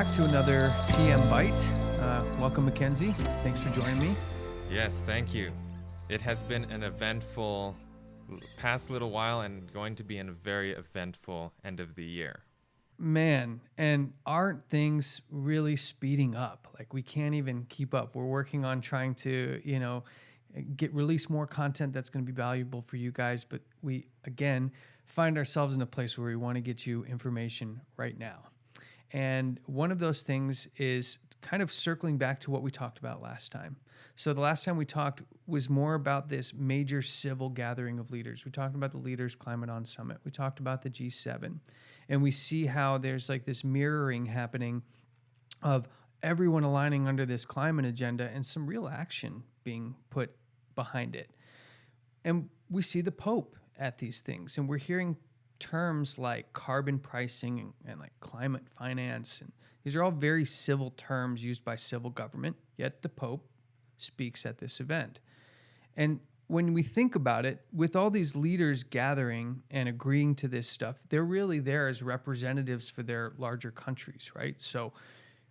back to another TM Byte. Welcome, Mackenzie. Thanks for joining me. Yes, thank you. It has been an eventful past little while and going to be a very eventful end of the year. Man, and aren't things really speeding up? Like, we can't even keep up. We're working on trying to, release more content that's going to be valuable for you guys. But we, again, find ourselves in a place where we want to get you information right now. And one of those things is kind of circling back to what we talked about last time. So the last time we talked was more about this major civil gathering of leaders. We talked about the Leaders Climate On Summit. We talked about the G7. And we see how there's like this mirroring happening of everyone aligning under this climate agenda and some real action being put behind it. And we see the Pope at these things. And we're hearing terms like carbon pricing and like climate finance. And these are all very civil terms used by civil government, yet the Pope speaks at this event. And when we think about it, with all these leaders gathering and agreeing to this stuff, they're really there as representatives for their larger countries, right? So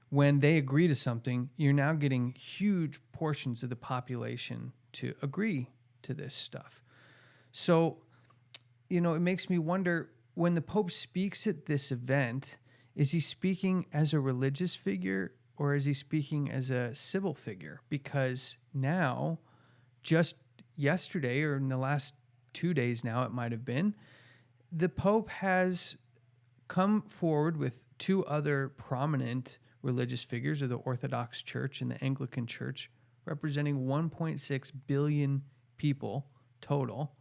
when they agree to something, you're now getting huge portions of the population to agree to this stuff. So, it makes me wonder, when the Pope speaks at this event, is he speaking as a religious figure or is he speaking as a civil figure? Because now, just yesterday or in the last 2 days now, it might have been, the Pope has come forward with two other prominent religious figures of the Orthodox Church and the Anglican Church, representing 1.6 billion people total,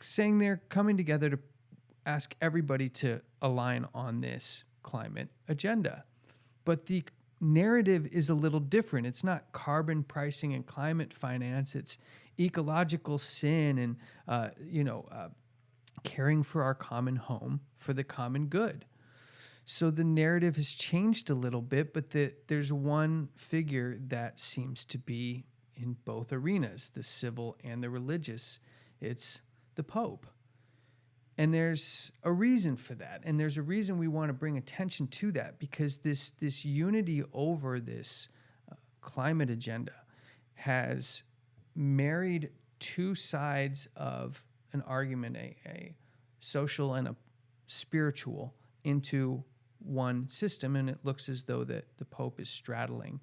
saying they're coming together to ask everybody to align on this climate agenda. But the narrative is a little different. It's not carbon pricing and climate finance. It's ecological sin and, caring for our common home for the common good. So the narrative has changed a little bit, but there's one figure that seems to be in both arenas, the civil and the religious. It's the Pope. And there's a reason for that. And there's a reason we want to bring attention to that, because this unity over this climate agenda has married two sides of an argument, a social and a spiritual, into one system. And it looks as though that the Pope is straddling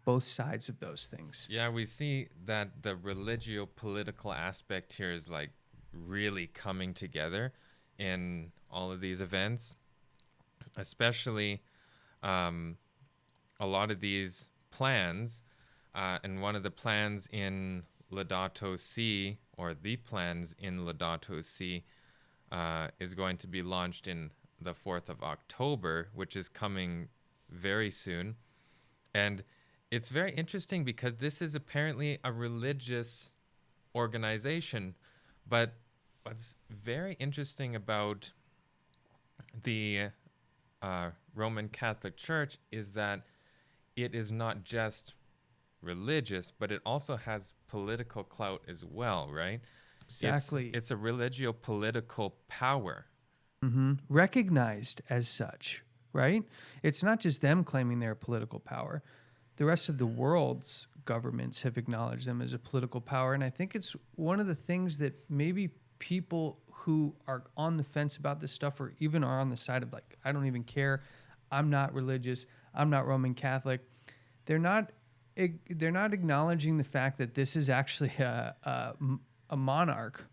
both sides of those things. Yeah, we see that the religiopolitical aspect here is like really coming together in all of these events, especially a lot of these plans. And one of the plans in Laudato Si, or the plans in Laudato Si, is going to be launched in the 4th of October, which is coming very soon. And it's very interesting because this is apparently a religious organization. But what's very interesting about the Roman Catholic Church is that it is not just religious, but it also has political clout as well, right? Exactly. It's a religiopolitical power. Mm-hmm. Recognized as such, right? It's not just them claiming their political power. The rest of the world's governments have acknowledged them as a political power. And I think it's one of the things that maybe people who are on the fence about this stuff, or even are on the side of like, I don't even care, I'm not religious, I'm not Roman Catholic, they're not acknowledging the fact that this is actually a monarch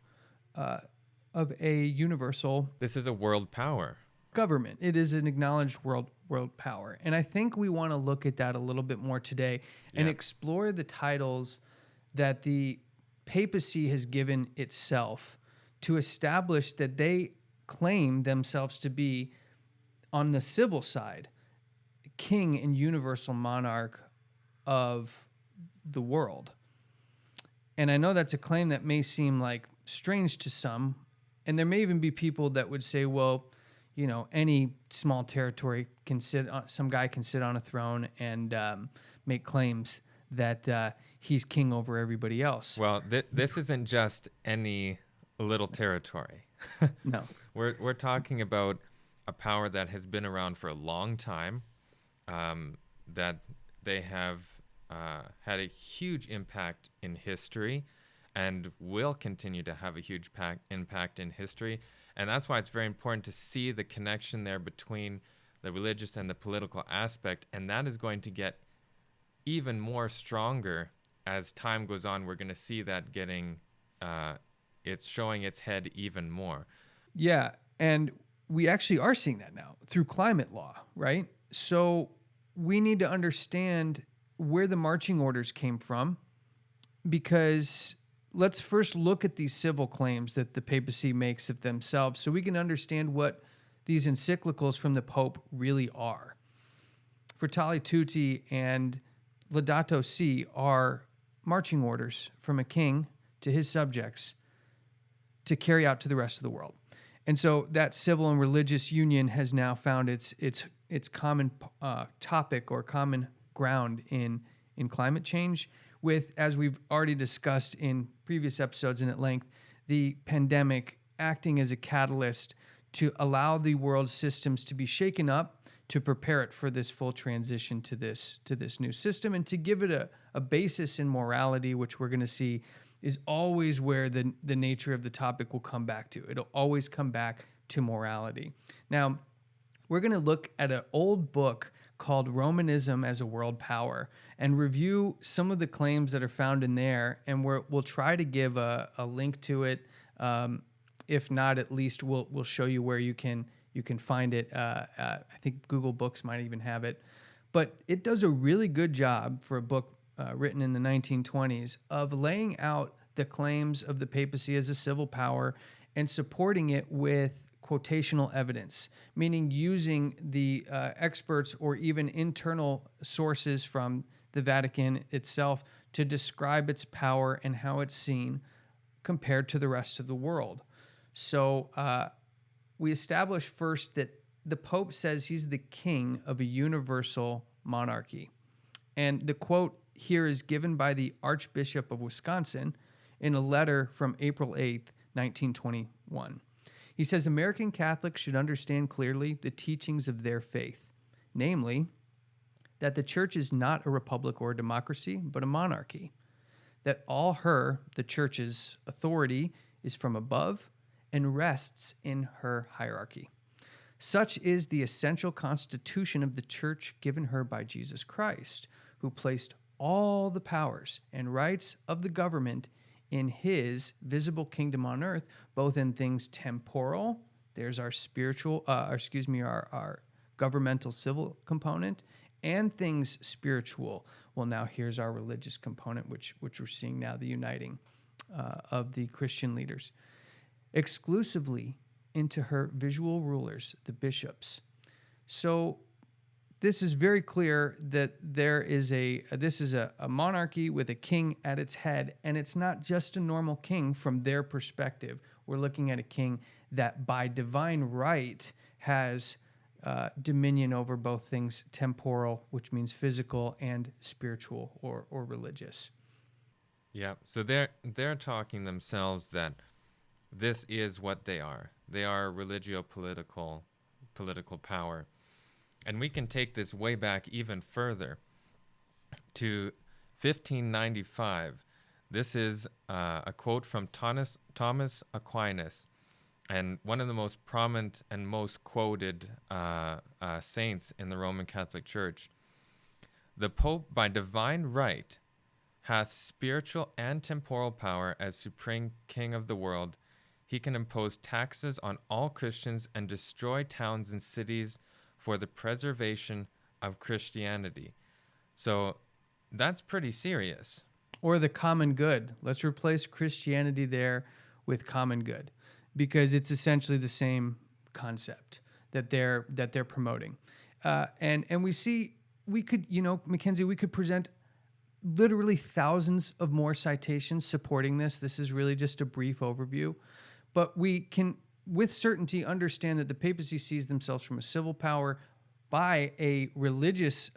of a universal... This is a world power. Government. It is an acknowledged world power. And I think we want to look at that a little bit more today and explore the titles that the papacy has given itself to establish that they claim themselves to be, on the civil side, king and universal monarch of the world. And I know that's a claim that may seem like strange to some, and there may even be people that would say, well, any small territory some guy can sit on a throne and make claims that he's king over everybody else. Well, this isn't just any little territory. No. We're talking about a power that has been around for a long time, that they have had a huge impact in history and will continue to have a huge impact in history. And that's why it's very important to see the connection there between the religious and the political aspect. And that is going to get even more stronger as time goes on. We're going to see that getting, it's showing its head even more. Yeah. And we actually are seeing that now through climate law, right? So we need to understand where the marching orders came from, because let's first look at these civil claims that the papacy makes of themselves so we can understand what these encyclicals from the Pope really are. Fratelli Tutti and Laudato Si are marching orders from a king to his subjects to carry out to the rest of the world. And so that civil and religious union has now found its common topic or common ground in climate change, with, as we've already discussed in previous episodes and at length, the pandemic acting as a catalyst to allow the world systems to be shaken up to prepare it for this full transition to this new system, and to give it a basis in morality, which we're going to see is always where the nature of the topic will come back to. It'll always come back to morality. Now, we're going to look at an old book called Romanism as a World Power and review some of the claims that are found in there, and we'll try to give a link to it. If not, at least we'll show you where you can find it. I think Google Books might even have it. But it does a really good job for a book written in the 1920s of laying out the claims of the papacy as a civil power and supporting it with quotational evidence, meaning using the experts or even internal sources from the Vatican itself to describe its power and how it's seen compared to the rest of the world. So we establish first that the Pope says he's the king of a universal monarchy. And the quote here is given by the Archbishop of Wisconsin in a letter from April 8th, 1921. He says, American Catholics should understand clearly the teachings of their faith, namely, that the church is not a republic or a democracy, but a monarchy, that all her, the church's, authority is from above and rests in her hierarchy. Such is the essential constitution of the church given her by Jesus Christ, who placed all the powers and rights of the government in his visible kingdom on earth, both in things temporal, there's our spiritual, our governmental civil component, and things spiritual. Well, now here's our religious component, which we're seeing now, the uniting of the Christian leaders, exclusively into her visual rulers, the bishops. So this is very clear that this is a monarchy with a king at its head, and it's not just a normal king from their perspective. We're looking at a king that by divine right has dominion over both things temporal, which means physical, and spiritual or religious. Yeah, so they're talking themselves that this is what they are. They are religiopolitical power. And we can take this way back even further to 1595. This is a quote from Thomas Aquinas, and one of the most prominent and most quoted saints in the Roman Catholic Church. The Pope, by divine right, hath spiritual and temporal power as supreme king of the world. He can impose taxes on all Christians and destroy towns and cities for the preservation of Christianity. So that's pretty serious. Or the common good. Let's replace Christianity there with common good, because it's essentially the same concept that they're promoting. And we could, Mackenzie, we could present literally thousands of more citations supporting this. This is really just a brief overview, but we can with certainty understand that the papacy sees themselves from a civil power by a religious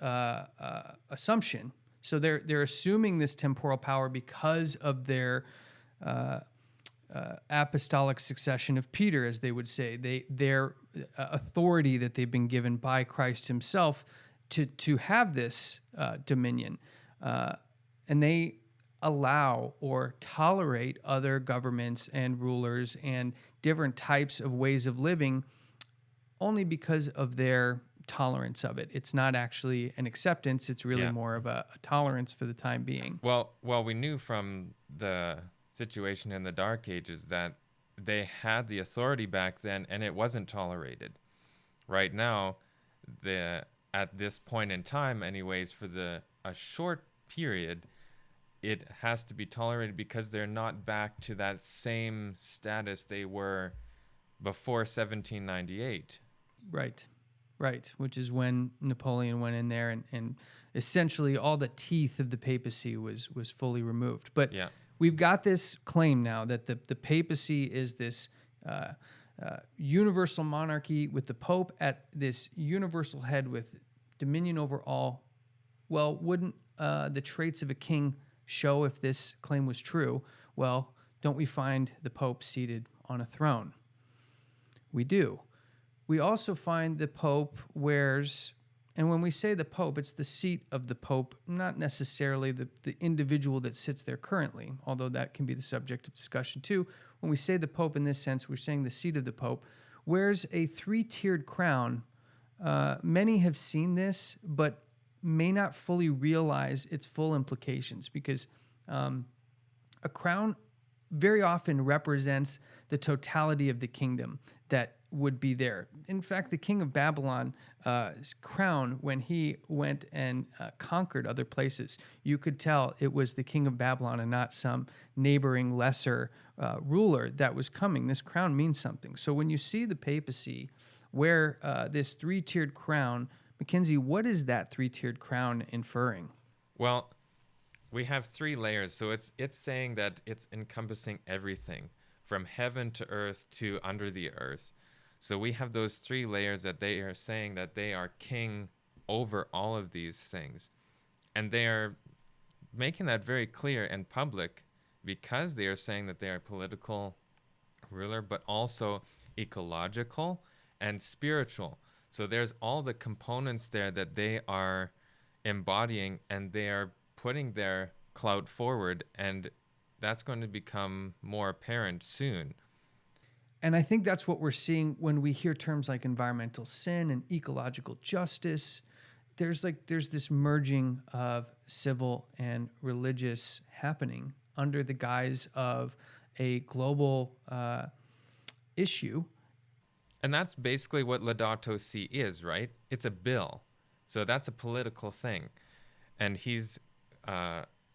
assumption. So they're assuming this temporal power because of their apostolic succession of Peter, as they would say. Their authority that they've been given by Christ himself to have this dominion. And they allow or tolerate other governments and rulers and different types of ways of living only because of their tolerance of it. It's not actually an acceptance. It's really more of a tolerance for the time being. Well, we knew from the situation in the Dark Ages that they had the authority back then and it wasn't tolerated. Right now, at this point in time anyways, for a short period, it has to be tolerated because they're not back to that same status they were before 1798. Right, which is when Napoleon went in there and essentially all the teeth of the papacy was fully removed. But we've got this claim now that the papacy is this universal monarchy with the Pope at this universal head with dominion over all. Well, wouldn't the traits of a king show if this claim was true? Well, don't we find the Pope seated on a throne? We do. We also find the Pope wears, and when we say the Pope, it's the seat of the Pope, not necessarily the individual that sits there currently, although that can be the subject of discussion too. When we say the Pope in this sense, we're saying the seat of the Pope wears a three-tiered crown. Many have seen this, but may not fully realize its full implications because a crown very often represents the totality of the kingdom that would be there. In fact, the king of Babylon's crown, when he went and conquered other places, you could tell it was the king of Babylon and not some neighboring lesser ruler that was coming. This crown means something. So when you see the papacy wear this three-tiered crown, Mackenzie, what is that three-tiered crown inferring? Well, we have three layers. So it's saying that it's encompassing everything from heaven to earth to under the earth. So we have those three layers that they are saying that they are king over all of these things. And they are making that very clear and public because they are saying that they are political ruler, but also ecological and spiritual. So there's all the components there that they are embodying and they are putting their clout forward, and that's going to become more apparent soon. And I think that's what we're seeing when we hear terms like environmental sin and ecological justice. There's this merging of civil and religious happening under the guise of a global issue. And that's basically what Laudato Si is, right? It's a bill. So that's a political thing. And he's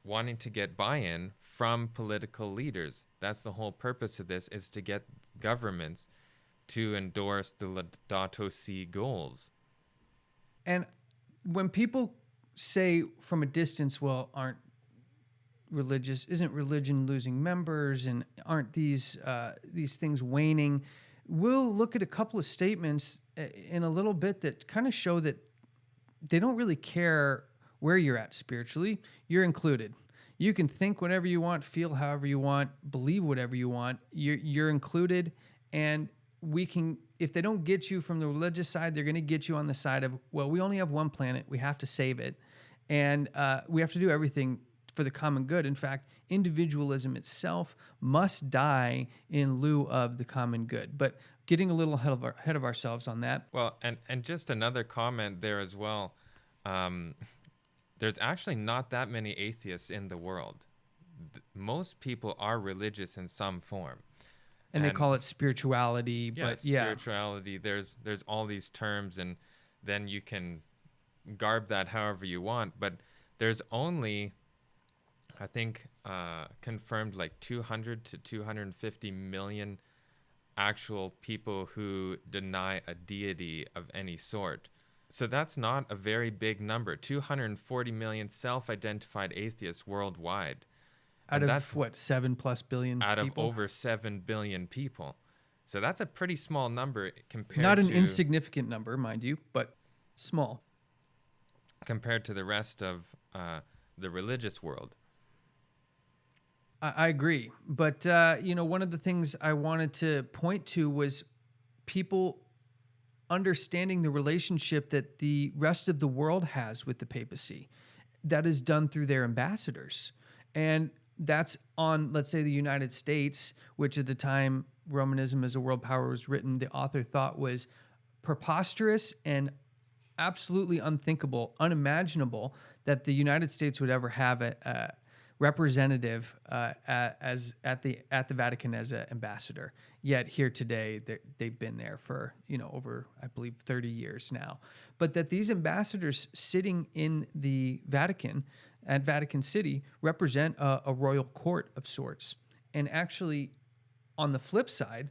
wanting to get buy-in from political leaders. That's the whole purpose of this, is to get governments to endorse the Laudato Si goals. And when people say from a distance, well, isn't religion losing members, and aren't these things waning? We'll look at a couple of statements in a little bit that kind of show that they don't really care where you're at spiritually. You're included. You can think whatever you want, feel however you want, believe whatever you want. You're included, and we can. If they don't get you from the religious side, they're going to get you on the side of, well, we only have one planet, we have to save it, and we have to do everything for the common good. In fact, individualism itself must die in lieu of the common good. But getting a little ahead of ourselves on that. Well, and just another comment there as well. There's actually not that many atheists in the world. Most people are religious in some form. And they call it spirituality. But spirituality. There's all these terms, and then you can garb that however you want. But there's only, I think, confirmed like 200 to 250 million actual people who deny a deity of any sort. So that's not a very big number. 240 million self-identified atheists worldwide. Out of what, 7+ billion out people? Of over 7 billion people. So that's a pretty small number compared to... Not an to, insignificant number, mind you, but small. Compared to the rest of the religious world. I agree. But, one of the things I wanted to point to was people understanding the relationship that the rest of the world has with the papacy. That is done through their ambassadors. And that's on, let's say, the United States, which at the time Romanism as a world power was written, the author thought was preposterous and absolutely unthinkable, unimaginable that the United States would ever have a representative at the Vatican as an ambassador. Yet here today, they've been there for over, I believe, 30 years now. But that these ambassadors sitting in the Vatican at Vatican City represent a royal court of sorts. And actually, on the flip side,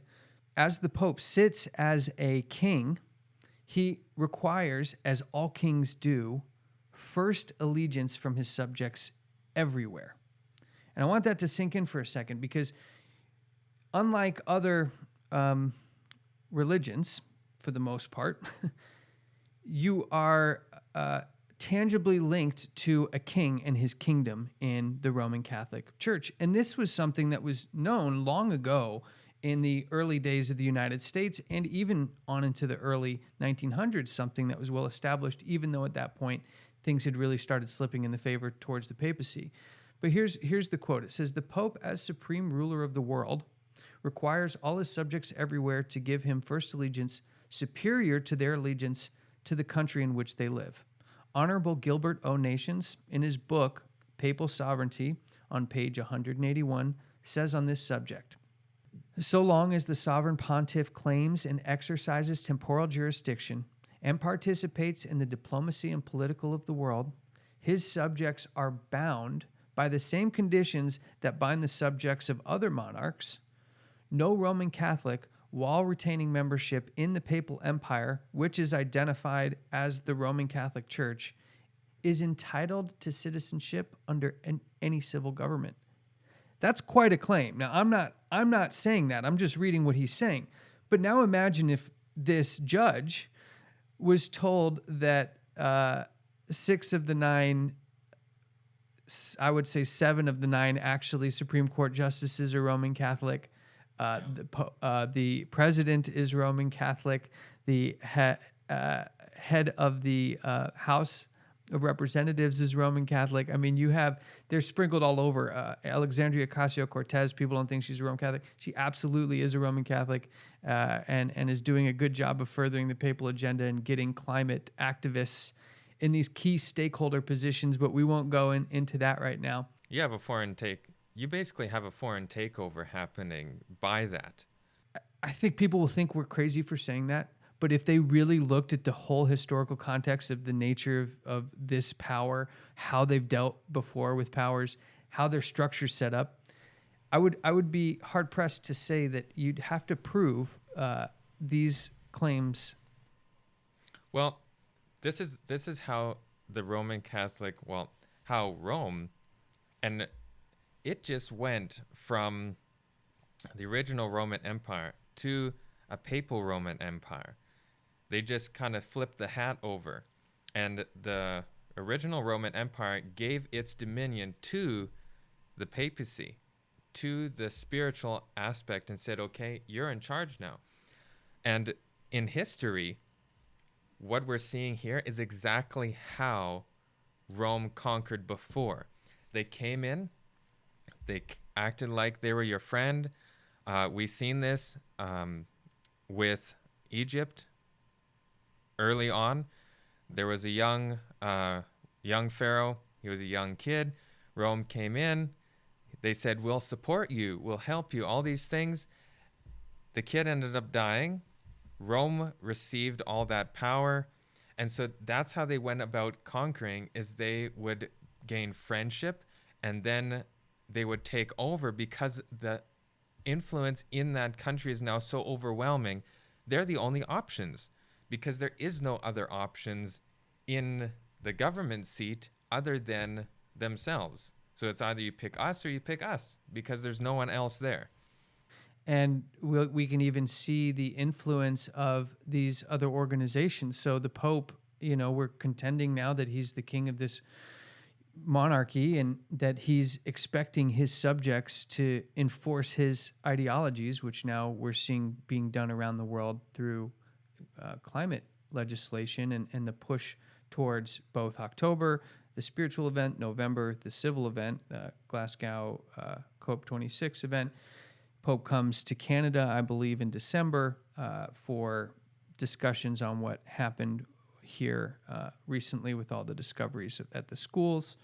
as the Pope sits as a king, he requires, as all kings do, first allegiance from his subjects everywhere. And I want that to sink in for a second, because unlike other religions, for the most part, you are tangibly linked to a king and his kingdom in the Roman Catholic Church. And this was something that was known long ago in the early days of the United States, and even on into the early 1900s, something that was well established, even though at that point things had really started slipping in the favor towards the papacy. But here's the quote. It says, "The Pope, as supreme ruler of the world, requires all his subjects everywhere to give him first allegiance superior to their allegiance to the country in which they live." Honorable Gilbert O. Nations, in his book, Papal Sovereignty, on page 181, says on this subject, "So long as the sovereign pontiff claims and exercises temporal jurisdiction and participates in the diplomacy and political of the world, his subjects are bound by the same conditions that bind the subjects of other monarchs. No Roman Catholic, while retaining membership in the papal empire, which is identified as the Roman Catholic Church, is entitled to citizenship under any civil government." That's quite a claim. Now, I'm not saying that. I'm just reading what he's saying. But now imagine if this judge was told that 6 of the 9, I would say 7 of the 9 actually Supreme Court justices are Roman Catholic. The president is Roman Catholic. The head of the House of Representatives is Roman Catholic. I mean, they're sprinkled all over. Alexandria Ocasio-Cortez, people don't think she's a Roman Catholic. She absolutely is a Roman Catholic, and is doing a good job of furthering the papal agenda and getting climate activists in these key stakeholder positions, but we won't go into that right now. You basically have a foreign takeover happening by that. I think people will think we're crazy for saying that, but if they really looked at the whole historical context of the nature of this power, how they've dealt before with powers, how their structure's set up, I would be hard pressed to say that you'd have to prove these claims. Well, this is how the Roman Catholic, how Rome, and it just went from the original Roman Empire to a papal Roman Empire. They just kind of flipped the hat over. And the original Roman Empire gave its dominion to the papacy, to the spiritual aspect, and said, okay, you're in charge now. And in history, what we're seeing here is exactly how Rome conquered before. They came in, they acted like they were your friend. We've seen this with Egypt. Early on, there was a young pharaoh. He was a young kid. Rome came in. They said, we'll support you. We'll help you. All these things. The kid ended up dying. Rome received all that power. And so that's how they went about conquering, is they would gain friendship, and then they would take over because the influence in that country is now so overwhelming. They're the only options, because there is no other options in the government seat other than themselves. So it's either you pick us or you pick us, because there's no one else there. And we can even see the influence of these other organizations. So the Pope, we're contending now that he's the king of this monarchy, and that he's expecting his subjects to enforce his ideologies, which now we're seeing being done around the world through climate legislation and the push towards both October, the spiritual event, November, the civil event, Glasgow COP26 event. Pope comes to Canada, I believe, in December for discussions on what happened here recently with all the discoveries at the schools.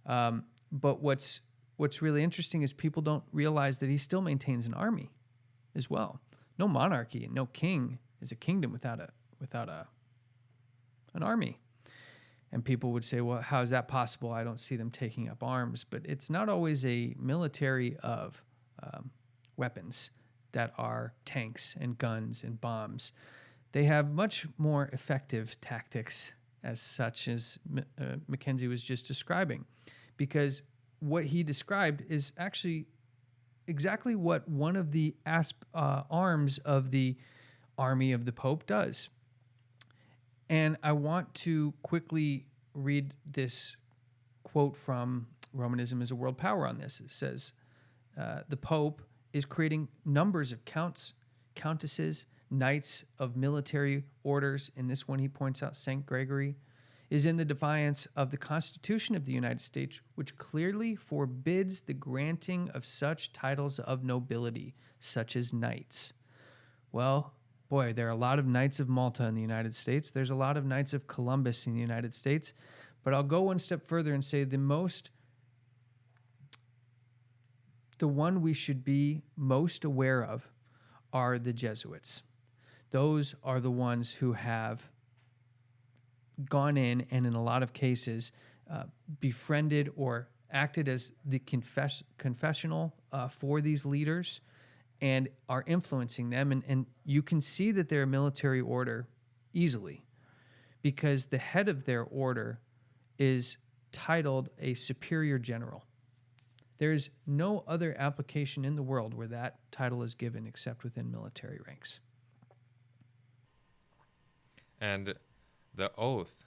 But what's really interesting is people don't realize that he still maintains an army as well. No monarchy and no king is a kingdom without an army. And people would say, well, how is that possible? I don't see them taking up arms. But it's not always a military of weapons that are tanks and guns and bombs. They have much more effective tactics, as such as Mackenzie was just describing, because what he described is actually exactly what one of the arms of the army of the Pope does. And I want to quickly read this quote from Romanism as a World Power on this. It says, the Pope is creating numbers of counts, countesses, knights of military orders. In this one, he points out St. Gregory is in the defiance of the Constitution of the United States, which clearly forbids the granting of such titles of nobility, such as knights. Well, boy, there are a lot of Knights of Malta in the United States. There's a lot of Knights of Columbus in the United States. But I'll go one step further and say the one we should be most aware of are the Jesuits. Those are the ones who have gone in and in a lot of cases befriended or acted as the confessional for these leaders and are influencing them. And you can see that they're a military order easily because the head of their order is titled a superior general. There's no other application in the world where that title is given except within military ranks. And the oath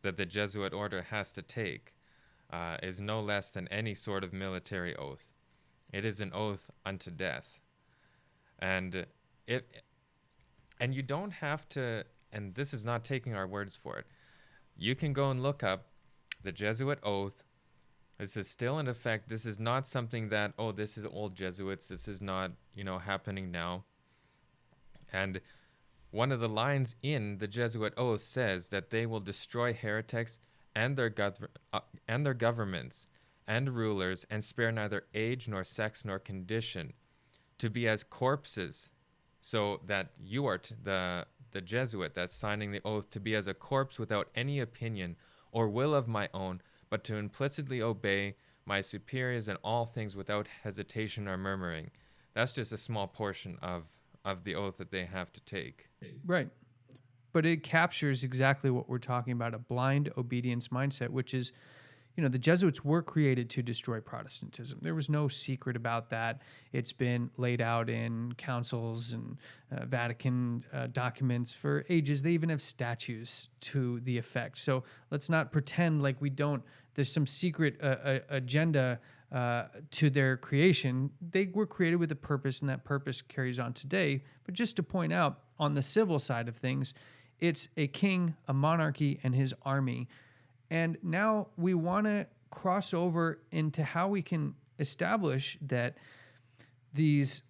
that the Jesuit order has to take is no less than any sort of military oath. It is an oath unto death. And you don't have to, and this is not taking our words for it. You can go and look up the Jesuit oath. This is still in effect. This is not something that, oh, this is old Jesuits. This is not, happening now. And one of the lines in the Jesuit oath says that they will destroy heretics and their governments and rulers and spare neither age nor sex nor condition, to be as corpses. So that you are the Jesuit that's signing the oath, to be as a corpse without any opinion or will of my own, but to implicitly obey my superiors in all things without hesitation or murmuring. That's just a small portion of the oath that they have to take. Right. But it captures exactly what we're talking about, a blind obedience mindset, which is, the Jesuits were created to destroy Protestantism. There was no secret about that. It's been laid out in councils and Vatican documents for ages. They even have statues to the effect. So let's not pretend like there's some secret agenda to their creation. They were created with a purpose, and that purpose carries on today. But just to point out, on the civil side of things, it's a king, a monarchy, and his army. And now we want to cross over into how we can establish that these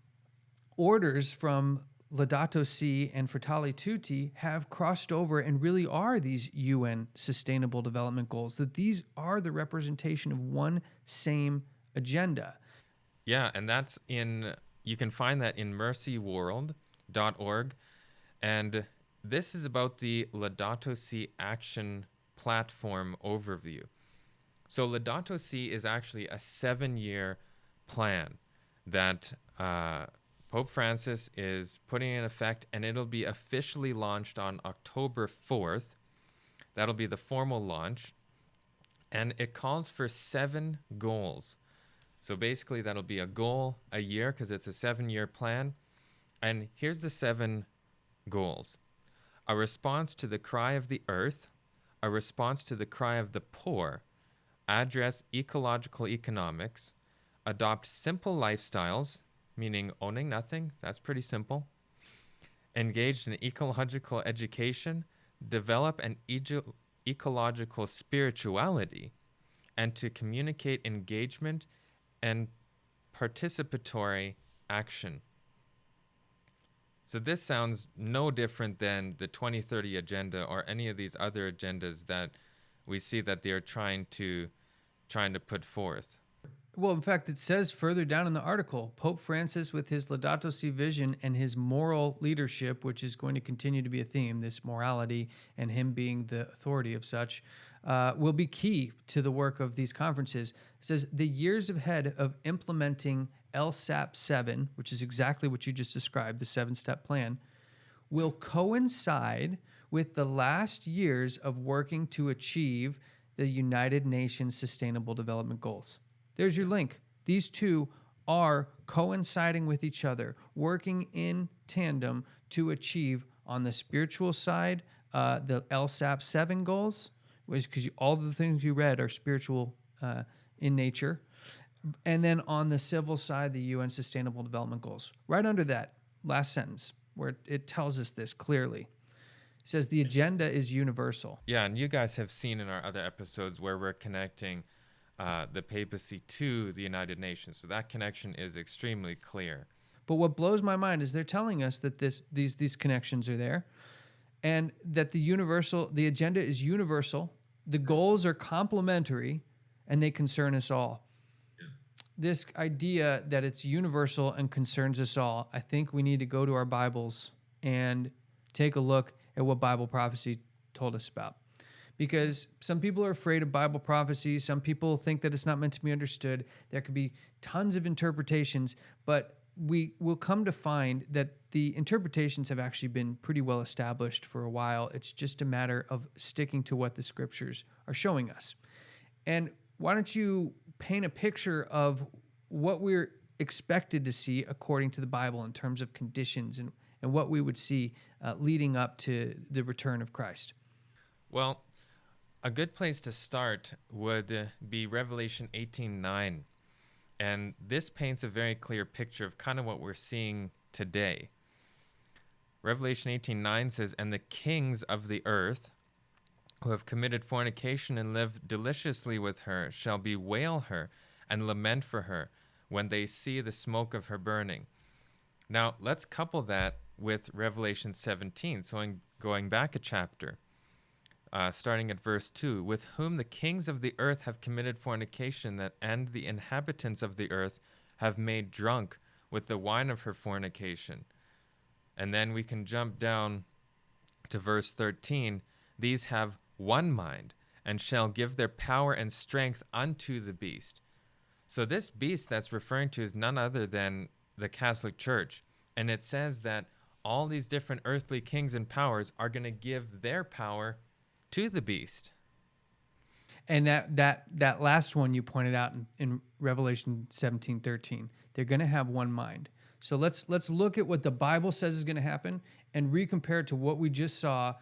orders from Laudato Si and Fratelli Tutti have crossed over and really are these UN Sustainable Development Goals, that these are the representation of one same agenda. Yeah, and you can find that in mercyworld.org. And this is about the Laudato Si action platform overview. So Laudato Si is actually a 7-year plan that Pope Francis is putting in effect, and it'll be officially launched on October 4th. That'll be the formal launch. And it calls for 7 goals. So basically that'll be a goal a year because it's a 7-year plan. And here's the 7 goals. A response to the cry of the earth, a response to the cry of the poor, address ecological economics, adopt simple lifestyles, meaning owning nothing, that's pretty simple, engaged in ecological education, develop an ecological spirituality, and to communicate engagement and participatory action. So this sounds no different than the 2030 agenda or any of these other agendas that we see that they're trying to put forth. Well, in fact, it says further down in the article, Pope Francis, with his Laudato Si vision and his moral leadership, which is going to continue to be a theme, this morality and him being the authority of such, will be key to the work of these conferences. It says the years ahead of implementing LSAP 7, which is exactly what you just described, the 7-step plan, will coincide with the last years of working to achieve the United Nations Sustainable Development Goals. There's your link. These two are coinciding with each other, working in tandem to achieve, on the spiritual side, the LSAP 7 goals, which, because all the things you read are spiritual in nature. And then on the civil side, the UN Sustainable Development Goals. Right under that last sentence, where it tells us this clearly. It says the agenda is universal. Yeah, and you guys have seen in our other episodes where we're connecting the papacy to the United Nations. So that connection is extremely clear. But what blows my mind is they're telling us that these connections are there, and that the agenda is universal, the goals are complementary, and they concern us all. This idea that it's universal and concerns us all, I think we need to go to our Bibles and take a look at what Bible prophecy told us about. Because some people are afraid of Bible prophecy. Some people think that it's not meant to be understood. There could be tons of interpretations, but we will come to find that the interpretations have actually been pretty well established for a while. It's just a matter of sticking to what the scriptures are showing us. And why don't you paint a picture of what we're expected to see according to the Bible in terms of conditions and what we would see leading up to the return of Christ? Well, a good place to start would be Revelation 18:9. And this paints a very clear picture of kind of what we're seeing today. Revelation 18:9 says, "And the kings of the earth who have committed fornication and live deliciously with her shall bewail her and lament for her when they see the smoke of her burning." Now, let's couple that with Revelation 17. So going back a chapter, starting at verse 2, "With whom the kings of the earth have committed fornication, and the inhabitants of the earth have made drunk with the wine of her fornication." And then we can jump down to verse 13. "These have one mind, and shall give their power and strength unto the beast." So this beast that's referring to is none other than the Catholic Church. And it says that all these different earthly kings and powers are going to give their power to the beast. And that last one you pointed out in Revelation 17:13, they're going to have one mind. So let's look at what the Bible says is going to happen and recompare it to what we just saw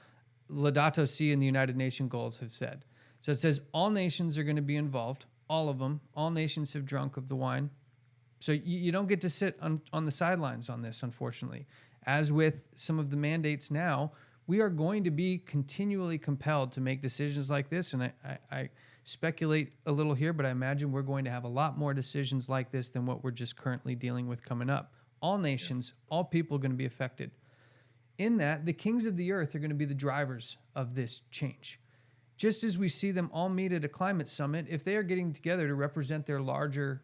Laudato Si and the United Nations goals have said. So it says all nations are going to be involved, all of them. All nations have drunk of the wine. So you don't get to sit on the sidelines on this, unfortunately. As with some of the mandates now, we are going to be continually compelled to make decisions like this. And I speculate a little here, but I imagine we're going to have a lot more decisions like this than what we're just currently dealing with coming up. All nations, all people are going to be affected. In that, the kings of the earth are going to be the drivers of this change. Just as we see them all meet at a climate summit, if they are getting together to represent their larger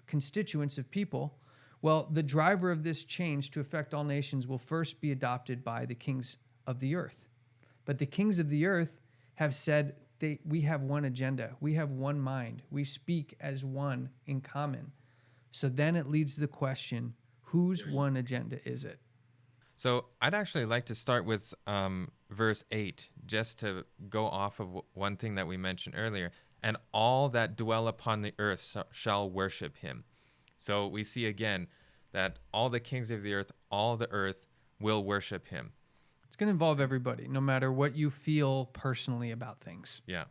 constituents of people, well, the driver of this change to affect all nations will first be adopted by the kings of the earth. But the kings of the earth have said we have one agenda, we have one mind, we speak as one in common. So then it leads to the question, whose one agenda is it? So I'd actually like to start with verse 8, just to go off of one thing that we mentioned earlier. "And all that dwell upon the earth shall worship him." So we see again that all the kings of the earth, all the earth will worship him. It's going to involve everybody, no matter what you feel personally about things. Yeah.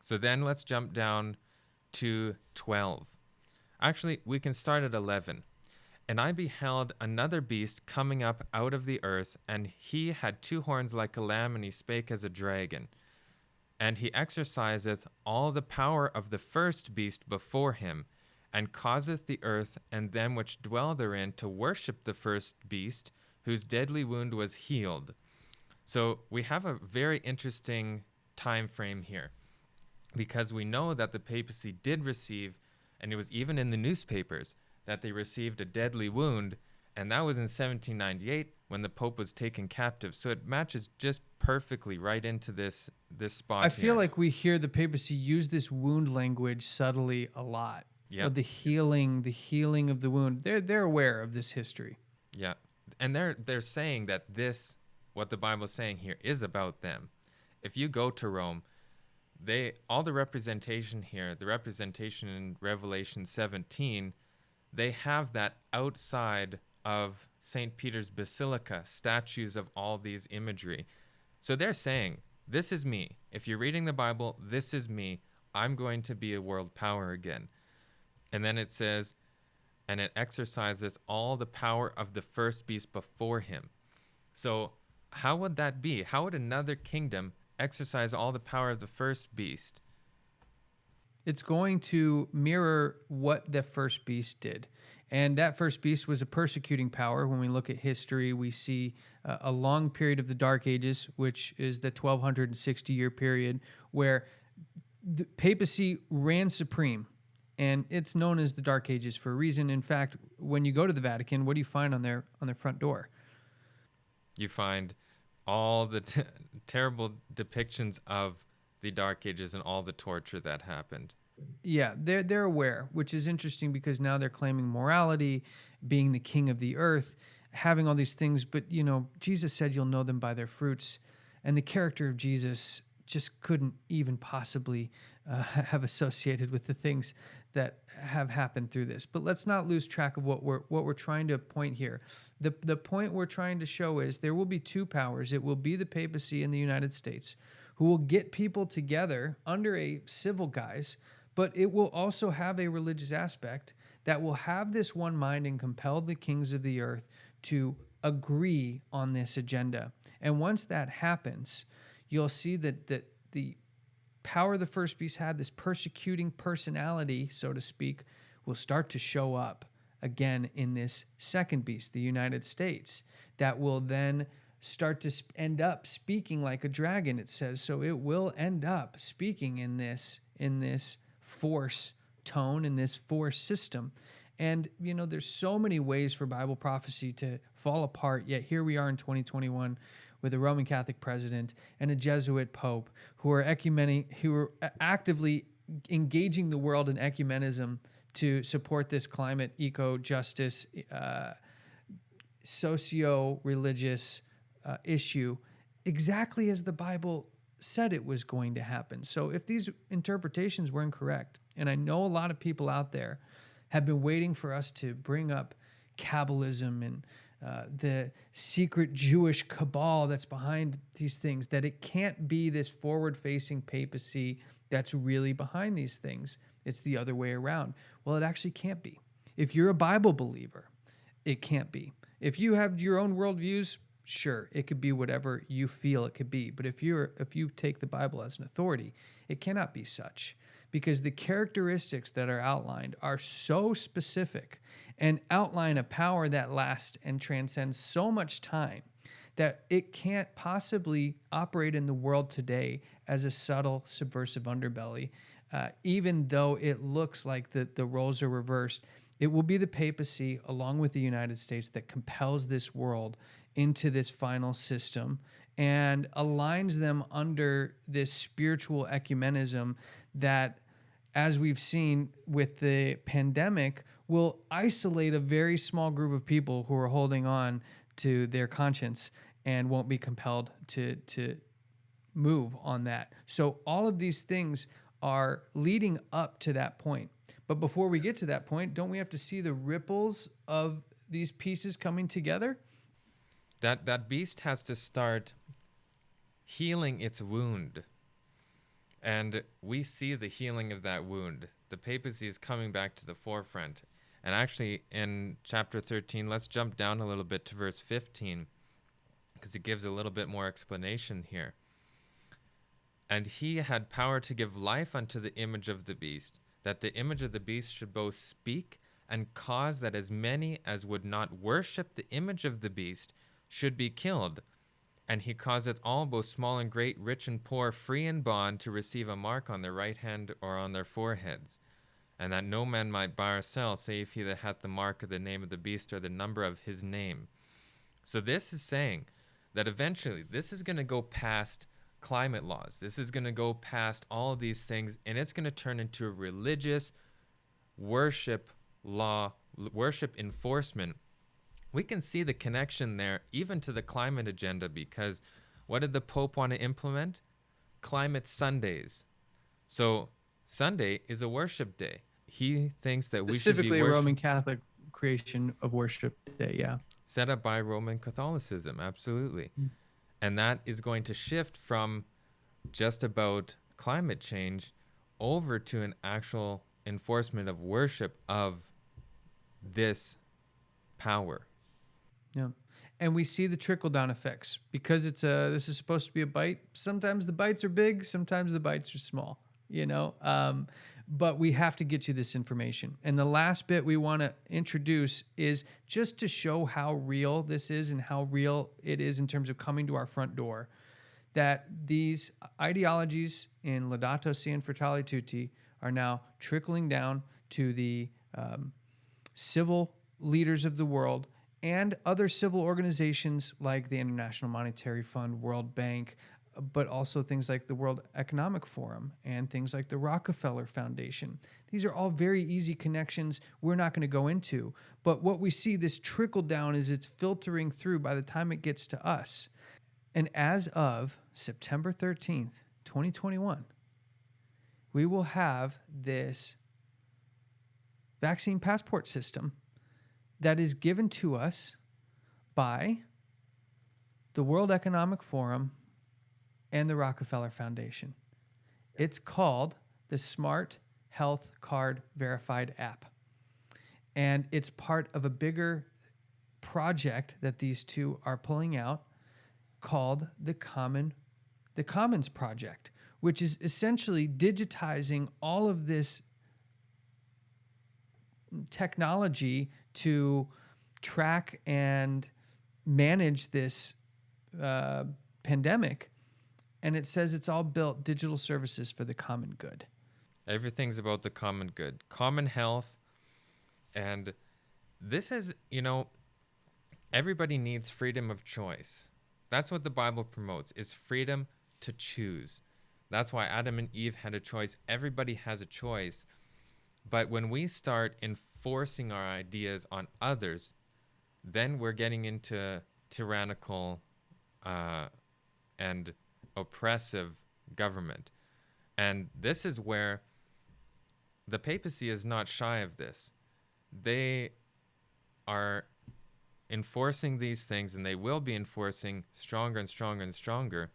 So then let's jump down to 12. Actually, we can start at 11. And I beheld another beast coming up out of the earth, and he had two horns like a lamb, and he spake as a dragon. And he exerciseth all the power of the first beast before him, and causeth the earth and them which dwell therein to worship the first beast, whose deadly wound was healed. So we have a very interesting time frame here, because we know that the papacy did receive, and it was even in the newspapers, that they received a deadly wound, and that was in 1798 when the Pope was taken captive. So it matches just perfectly right into this spot. I feel like we hear the papacy use this wound language subtly a lot. Yeah. The healing of the wound. They're aware of this history. Yeah. And they're saying that this, what the Bible is saying here, is about them. If you go to Rome, all the representation here, the representation in Revelation 17, they have that outside of St. Peter's Basilica, statues of all these imagery. So they're saying, this is me. If you're reading the Bible, this is me. I'm going to be a world power again. And then it says, and it exercises all the power of the first beast before him. So how would that be? How would another kingdom exercise all the power of the first beast? It's going to mirror what the first beast did. And that first beast was a persecuting power. When we look at history, we see a long period of the Dark Ages, which is the 1260-year period, where the papacy ran supreme. And it's known as the Dark Ages for a reason. In fact, when you go to the Vatican, what do you find on their front door? You find all the terrible depictions of the Dark Ages and all the torture that happened. Yeah, they're aware, which is interesting because now they're claiming morality, being the king of the earth, having all these things. But, Jesus said you'll know them by their fruits. And the character of Jesus just couldn't even possibly have associated with the things that have happened through this. But let's not lose track of what we're trying to point here. The point we're trying to show is there will be two powers. It will be the papacy in the United States, who will get people together under a civil guise, but it will also have a religious aspect that will have this one mind and compel the kings of the earth to agree on this agenda. And once that happens, you'll see that the power the first beast had, this persecuting personality, so to speak, will start to show up again in this second beast, the United States, that will then start to end up speaking like a dragon, it says. So it will end up speaking in this force tone, in this force system. And, there's so many ways for Bible prophecy to fall apart, yet here we are in 2021 with a Roman Catholic president and a Jesuit pope who are actively engaging the world in ecumenism to support this climate, eco-justice, socio-religious issue, exactly as the Bible said it was going to happen. So if these interpretations were incorrect, and I know a lot of people out there have been waiting for us to bring up Kabbalism and the secret Jewish cabal that's behind these things, that it can't be this forward-facing papacy that's really behind these things. It's the other way around. Well, it actually can't be. If you're a Bible believer, it can't be. If you have your own worldviews, sure, it could be whatever you feel it could be. But if you take the Bible as an authority, it cannot be such, because the characteristics that are outlined are so specific and outline a power that lasts and transcends so much time that it can't possibly operate in the world today as a subtle subversive underbelly. Even though it looks like the roles are reversed, it will be the papacy, along with the United States, that compels this world into this final system and aligns them under this spiritual ecumenism that, as we've seen with the pandemic, will isolate a very small group of people who are holding on to their conscience and won't be compelled to move on that. So all of these things are leading up to that point. But before we get to that point, don't we have to see the ripples of these pieces coming together? That beast has to start healing its wound. And we see the healing of that wound. The papacy is coming back to the forefront. And actually, in chapter 13, let's jump down a little bit to verse 15, because it gives a little bit more explanation here. And he had power to give life unto the image of the beast, that the image of the beast should both speak and cause that as many as would not worship the image of the beast should be killed. And he causeth all, both small and great, rich and poor, free and bond, to receive a mark on their right hand or on their foreheads, and that no man might buy or sell, save he that hath the mark of the name of the beast or the number of his name. So this is saying that eventually this is going to go past climate laws. This is going to go past all of these things, and it's going to turn into a religious worship law, worship enforcement. We can see the connection there even to the climate agenda, because what did the Pope want to implement? Climate Sundays. So Sunday is a worship day. He thinks that we should be Specifically a Roman Catholic creation of worship day, yeah. Set up by Roman Catholicism, absolutely. And that is going to shift from just about climate change over to an actual enforcement of worship of this power. Yeah. And we see the trickle down effects because this is supposed to be a bite. Sometimes the bites are big, sometimes the bites are small, but we have to get you this information. And the last bit we want to introduce is just to show how real this is and how real it is in terms of coming to our front door, that these ideologies in Laudato Si and Fratelli Tutti are now trickling down to the civil leaders of the world and other civil organizations like the International Monetary Fund, World Bank, but also things like the World Economic Forum and things like the Rockerfeller Foundation. These are all very easy connections we're not going to go into. But what we see, this trickle down, is it's filtering through by the time it gets to us. And as of September 13th, 2021, we will have this vaccine passport system that is given to us by the World Economic Forum and the Rockefeller Foundation. It's called the Smart Health Card Verified app. And it's part of a bigger project that these two are pulling out called the Commons Project, which is essentially digitizing all of this technology to track and manage this pandemic. And it says it's all built digital services for the common good. Everything's about the common good, common health. And this is, everybody needs freedom of choice. That's what the Bible promotes, is freedom to choose. That's why Adam and Eve had a choice. Everybody has a choice. But when we start enforcing our ideas on others, then we're getting into tyrannical and oppressive government. And this is where the papacy is not shy of this. They are enforcing these things, and they will be enforcing stronger and stronger and stronger.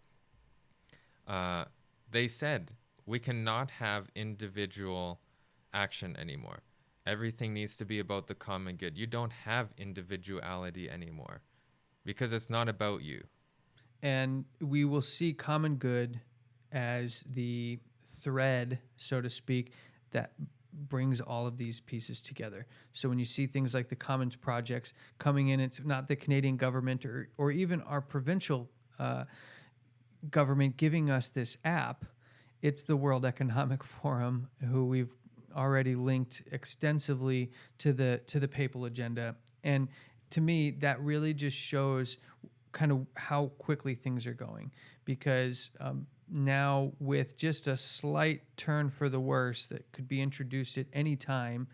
They said we cannot have individual action anymore. Everything needs to be about the common good. You don't have individuality anymore because it's not about you. And we will see common good as the thread, so to speak, that brings all of these pieces together. So when you see things like the Commons projects coming in, it's not the Canadian government or even our provincial government giving us this app. It's the World Economic Forum, who we've already linked extensively to the papal agenda. And to me, that really just shows kind of how quickly things are going, because now with just a slight turn for the worse that could be introduced at any time,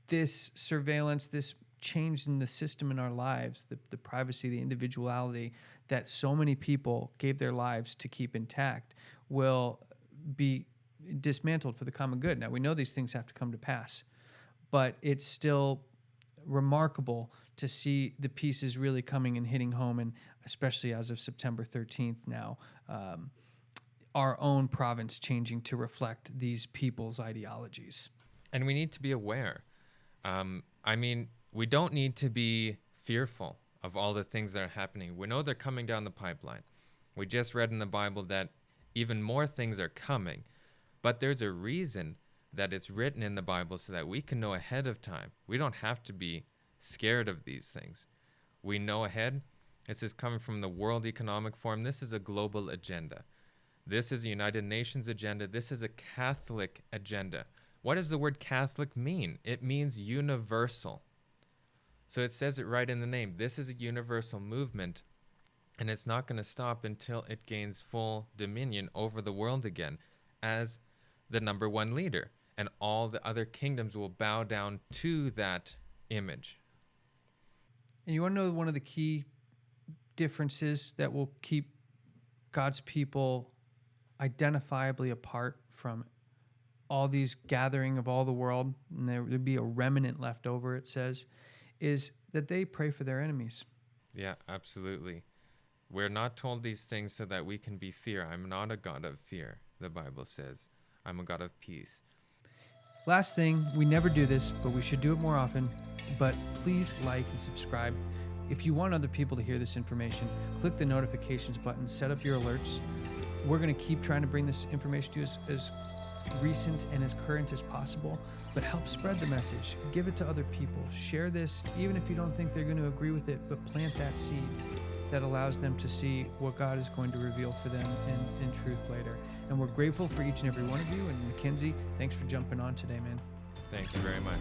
this surveillance, this change in the system in our lives, the privacy, the individuality that so many people gave their lives to keep intact will be dismantled for the common good. Now, we know these things have to come to pass, but it's still remarkable to see the pieces really coming and hitting home, and especially as of September 13th now, our own province changing to reflect these people's ideologies. And we need to be aware. I mean, we don't need to be fearful of all the things that are happening. We know they're coming down the pipeline. We just read in the Bible that even more things are coming. But there's a reason that it's written in the Bible so that we can know ahead of time. We don't have to be scared of these things. We know ahead. This is coming from the World Economic Forum. This is a global agenda. This is a United Nations agenda. This is a Catholic agenda. What does the word Catholic mean? It means universal. So it says it right in the name. This is a universal movement, and it's not going to stop until it gains full dominion over the world again as the number one leader. And all the other kingdoms will bow down to that image. And you want to know one of the key differences that will keep God's people identifiably apart from all these gathering of all the world, and there would be a remnant left over, it says, is that they pray for their enemies. Yeah, absolutely. We're not told these things so that we can be fear. I'm not a God of fear, the Bible says. I'm a God of peace. Last thing, we never do this, but we should do it more often. But please like and subscribe. If you want other people to hear this information, click the notifications button, set up your alerts. We're going to keep trying to bring this information to you as recent and as current as possible, but help spread the message. Give it to other people. Share this, even if you don't think they're going to agree with it, but plant that seed that allows them to see what God is going to reveal for them in truth later. And we're grateful for each and every one of you. And Mackenzie, thanks for jumping on today, man. Thank you very much.